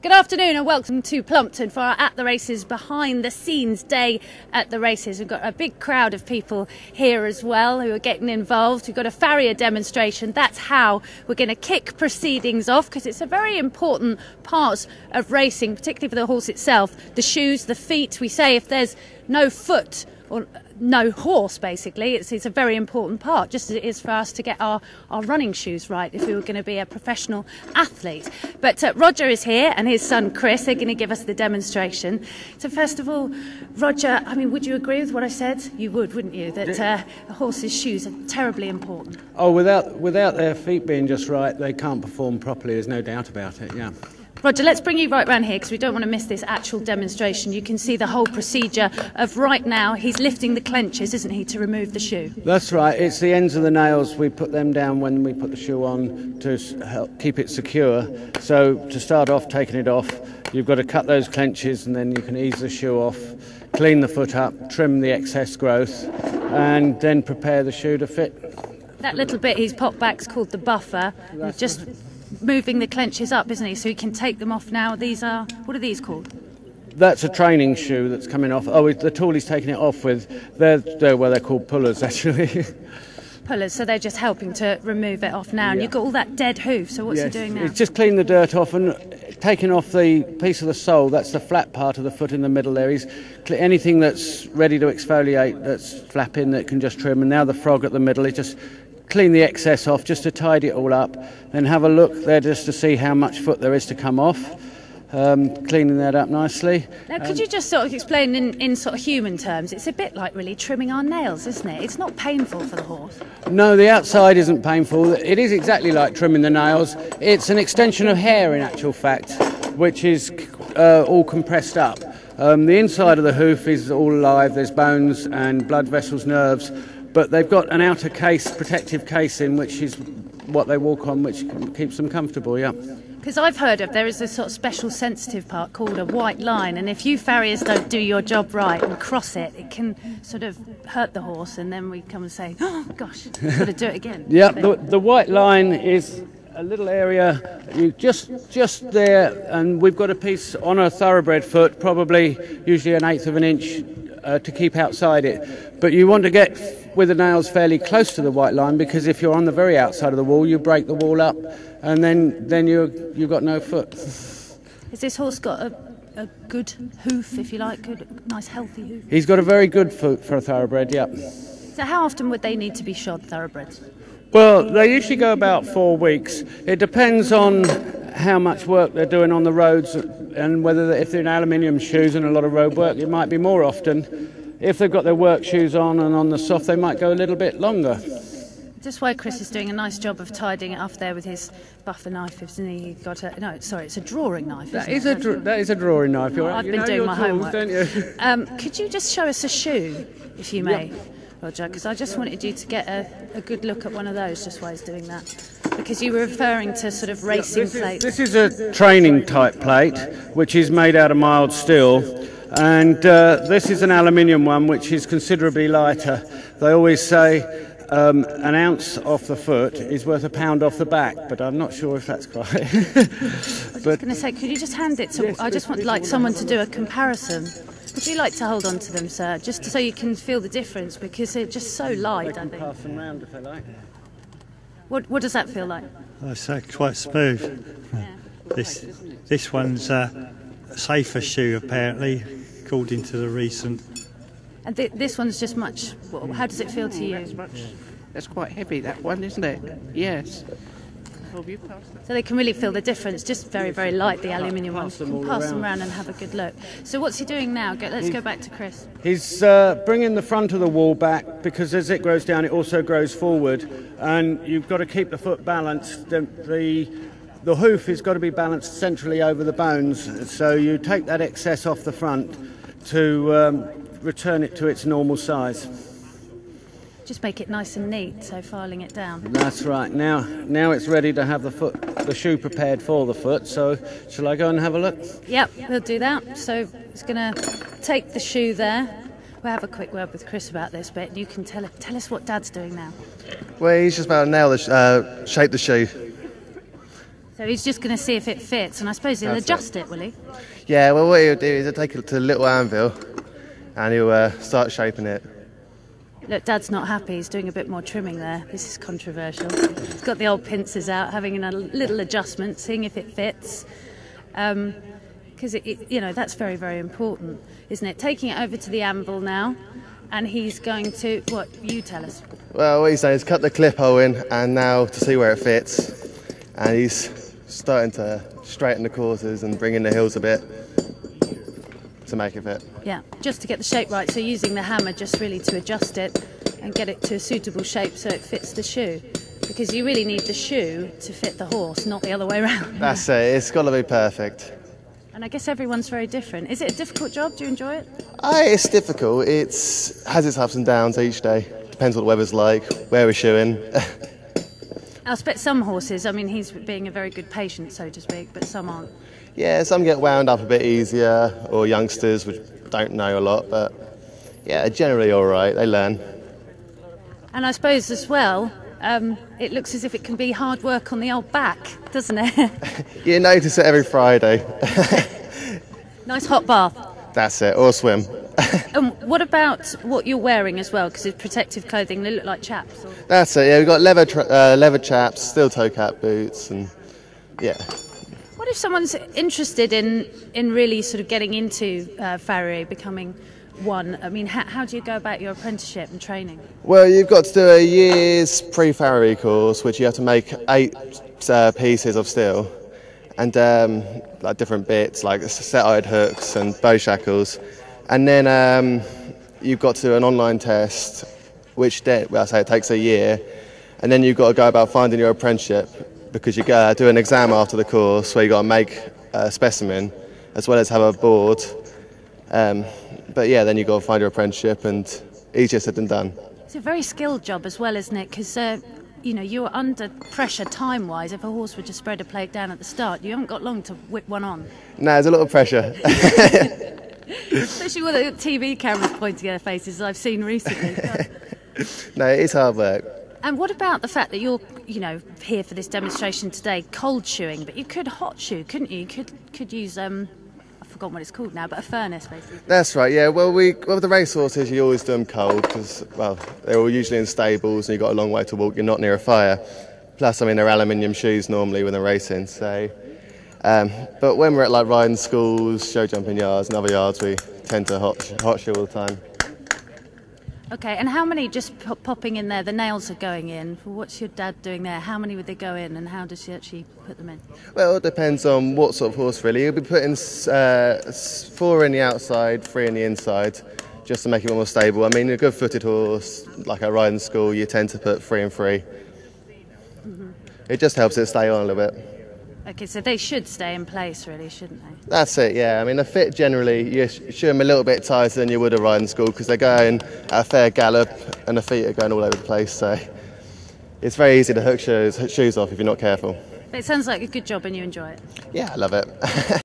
Good afternoon and welcome to Plumpton for our At the Races behind the scenes day at the races. We've got a big crowd of people here as well who are getting involved. We've got a farrier demonstration. That's how we're going to kick proceedings off, because it's a very important part of racing, particularly for the horse itself. The shoes, the feet. We say if there's no foot or no horse, basically, it's a very important part, just as it is for us to get our running shoes right if we were going to be a professional athlete. But Roger is here and his son Chris. They're going to give us the demonstration. So first of all, Roger, I mean, would you agree with what I said? You would, wouldn't you, that a horse's shoes are terribly important? Oh, without their feet being just right, they can't perform properly, there's no doubt about it, yeah. Roger, let's bring you right round here because we don't want to miss this actual demonstration. You can see the whole procedure of right now. He's lifting the clenches, isn't he, to remove the shoe? That's right. It's the ends of the nails. We put them down when we put the shoe on to help keep it secure. So to start off taking it off, you've got to cut those clenches and then you can ease the shoe off, clean the foot up, trim the excess growth and then prepare the shoe to fit. That little bit he's popped back's called the buffer. Just moving the clenches up, isn't he, so he can take them off now. These are, what are these called? That's a training shoe that's coming off. Oh, the tool he's taking it off with, they're called pullers actually. Pullers, so they're just helping to remove it off now. And you've got all that dead hoof, so what's he doing now? He's just cleaning the dirt off and taking off the piece of the sole. That's the flat part of the foot in the middle there. He's anything that's ready to exfoliate, that's flapping, that can just trim. And now the frog at the middle, he just clean the excess off just to tidy it all up, then have a look there just to see how much foot there is to come off, cleaning that up nicely. Now could you just sort of explain in sort of human terms, it's a bit like really trimming our nails, isn't it? It's not painful for the horse. No, the outside isn't painful. It is exactly like trimming the nails. It's an extension of hair in actual fact, which is all compressed up. The inside of the hoof is all alive, there's bones and blood vessels, nerves, but they've got an outer case, protective casing, which is what they walk on, which keeps them comfortable, yeah. Because I've heard of there is a sort of special sensitive part called a white line, and if you farriers don't do your job right and cross it, it can sort of hurt the horse, and then we come and say, oh gosh, got to do it again. Yeah, the white line is a little area, you just there, and we've got a piece on a thoroughbred foot, probably usually 1/8 of an inch to keep outside it. But you want to get with the nails fairly close to the white line, because if you're on the very outside of the wall, you break the wall up, and then you've got no foot. Has this horse got a good hoof, if you like, good, nice healthy hoof? He's got a very good foot for a thoroughbred, yeah. So how often would they need to be shod, thoroughbreds? Well, they usually go about 4 weeks. It depends on how much work they're doing on the roads and whether if they're in aluminium shoes and a lot of road work, it might be more often. If they've got their work shoes on and on the soft, they might go a little bit longer. Just why Chris is doing a nice job of tidying it up there with his buffer knife, isn't he? He's got a, no, sorry, it's a drawing knife. That is a drawing knife. You're right. I've been doing my homework. Don't you? Could you just show us a shoe, if you may, Roger? Because I just wanted you to get a good look at one of those, just while he's doing that. Because you were referring to sort of racing plates. This is a training type plate, which is made out of mild steel. And this is an aluminium one, which is considerably lighter. They always say an ounce off the foot is worth a pound off the back, but I'm not sure if that's quite. I was going to say, could you just hand it to? I just want like someone to do a comparison. Would you like to hold on to them, sir, just so you can feel the difference, because they're just so light. They can pass them round if they like. What does that feel like? It's quite smooth. Yeah. This one's a safer shoe, apparently, according to the recent. And this one's just much. Well, how does it feel to you? That's quite heavy, that one, isn't it? Yes. So they can really feel the difference. Just very, very light, the aluminium ones. You can pass them around and have a good look. So what's he doing now? Let's go back to Chris. He's bringing the front of the wall back, because as it grows down, it also grows forward, and you've got to keep the foot balanced. The hoof has got to be balanced centrally over the bones, so you take that excess off the front to return it to its normal size. Just make it nice and neat, so filing it down. That's right. Now it's ready to have the shoe prepared for the foot. So shall I go and have a look? Yep, we'll do that. So he's going to take the shoe there. We'll have a quick word with Chris about this bit, and you can tell us what Dad's doing now. Well, he's just about to shape the shoe. So he's just going to see if it fits, and I suppose he'll adjust it, will he? Yeah, well, what he'll do is he'll take it to the little anvil and he'll start shaping it. Look, Dad's not happy. He's doing a bit more trimming there. This is controversial. He's got the old pincers out, having a little adjustment, seeing if it fits. Because, you know, that's very, very important, isn't it? Taking it over to the anvil now, and he's going to, what, you tell us? Well, what he's done is cut the clip hole in, and now to see where it fits. And he's starting to straighten the courses and bring in the hills a bit to make it fit. Yeah, just to get the shape right. So using the hammer just really to adjust it and get it to a suitable shape so it fits the shoe. Because you really need the shoe to fit the horse, not the other way around. That's it. It's got to be perfect. And I guess everyone's very different. Is it a difficult job? Do you enjoy it? It's difficult. It has its ups and downs each day. Depends what the weather's like, where we're shoeing. I expect some horses, I mean, he's being a very good patient, so to speak, but some aren't. Yeah, some get wound up a bit easier, or youngsters which don't know a lot, but yeah, generally all right. They learn. And I suppose as well, it looks as if it can be hard work on the old back, doesn't it? You notice it every Friday. Nice hot bath. That's it, or swim. And what about what you're wearing as well? Because it's protective clothing, they look like chaps. Or... That's it, yeah, we've got leather chaps, steel toe cap boots, and yeah. What if someone's interested in really sort of getting into farrier, becoming one? I mean, how do you go about your apprenticeship and training? Well, you've got to do a year's pre-farrier course, which you have to make 8 pieces of steel, and like different bits, like set-eyed hooks and bow shackles. And then you've got to do an online test, which I say it takes a year, and then you've got to go about finding your apprenticeship, because you go do an exam after the course where you've got to make a specimen as well as have a board. But yeah, then you've got to find your apprenticeship, and easier said than done. It's a very skilled job as well, isn't it? Because you know, you're under pressure time-wise. If a horse were to spread a plague down at the start, you haven't got long to whip one on. No, there's a lot of pressure. Especially with the TV cameras pointing at their faces, as I've seen recently. No, it's hard work. And what about the fact that you're, you know, here for this demonstration today, cold shoeing, but you could hot shoe, couldn't you? You could use, I've forgotten what it's called now, but a furnace, basically. That's right, yeah. Well, with the race horses, you always do them cold because, well, they're all usually in stables and you've got a long way to walk. You're not near a fire. Plus, I mean, they're aluminium shoes normally when they're racing, so... but when we're at, like, riding schools, show jumping yards and other yards, we tend to hot shoe all the time. Okay, and how many, just popping in there, the nails are going in. What's your dad doing there? How many would they go in, and how does he actually put them in? Well, it depends on what sort of horse, really. He'll be putting 4 in the outside, 3 in the inside, just to make it more stable. I mean, a good footed horse, like at riding school, you tend to put 3 and 3. Mm-hmm. It just helps it stay on a little bit. Okay, so they should stay in place, really, shouldn't they? That's it, yeah. I mean, the fit generally, you shoe them a little bit tighter than you would a riding school because they're going at a fair gallop and the feet are going all over the place. So it's very easy to hook shoes off if you're not careful. But it sounds like a good job and you enjoy it. Yeah, I love it.